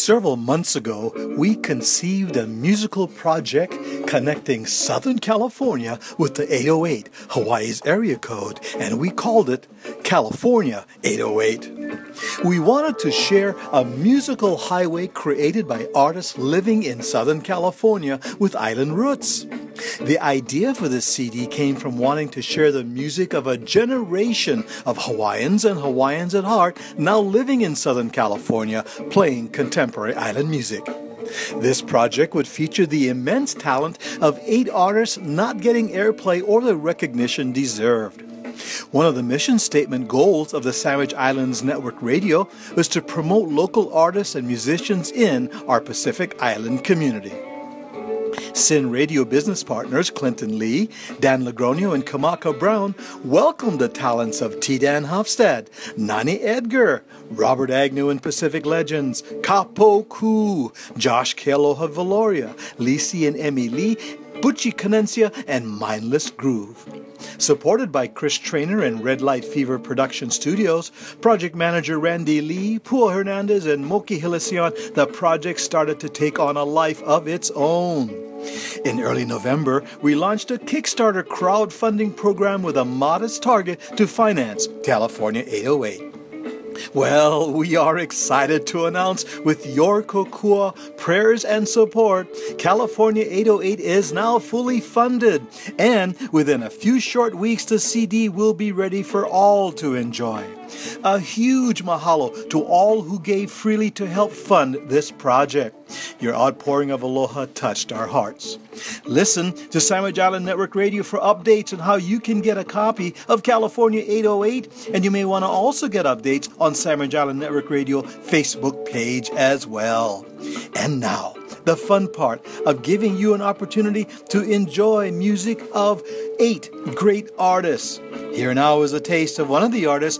Several months ago, we conceived a musical project connecting Southern California with the 808, Hawaii's area code, and we called it California 808. We wanted to share a musical highway created by artists living in Southern California with island roots. The idea for this CD came from wanting to share the music of a generation of Hawaiians and Hawaiians at heart now living in Southern California playing contemporary island music. This project would feature the immense talent of 8 artists not getting airplay or the recognition deserved. One of the mission statement goals of the Sandwich Islands Network Radio was to promote local artists and musicians in our Pacific Island community. SIN Radio business partners Clinton Lee, Dan Lagronio, and Kamaka Brown welcomed the talents of T. Dan Hofstad, Nani Edgar, Robert Agnew and Pacific Legends, Kapo Ku, Josh Kealoha Valoria, Lisi and Emmy Lee, Butchie Canencia, and Mindless Groove. Supported by Chris Trainer and Red Light Fever Production Studios, project manager Randy Lee, Pua Hernandez, and Moki Hilesian, the project started to take on a life of its own. In early November, we launched a Kickstarter crowdfunding program with a modest target to finance California 808. Well, we are excited to announce with your kokua, prayers, and support, California 808 is now fully funded, and within a few short weeks the CD will be ready for all to enjoy. A huge mahalo to all who gave freely to help fund this project. Your outpouring of aloha touched our hearts. Listen to Sandwich Island Network Radio for updates on how you can get a copy of California 808, and you may want to also get updates on Sandwich Island Network Radio Facebook page as well. And now, the fun part of giving you an opportunity to enjoy music of 8 great artists. Here now is a taste of one of the artists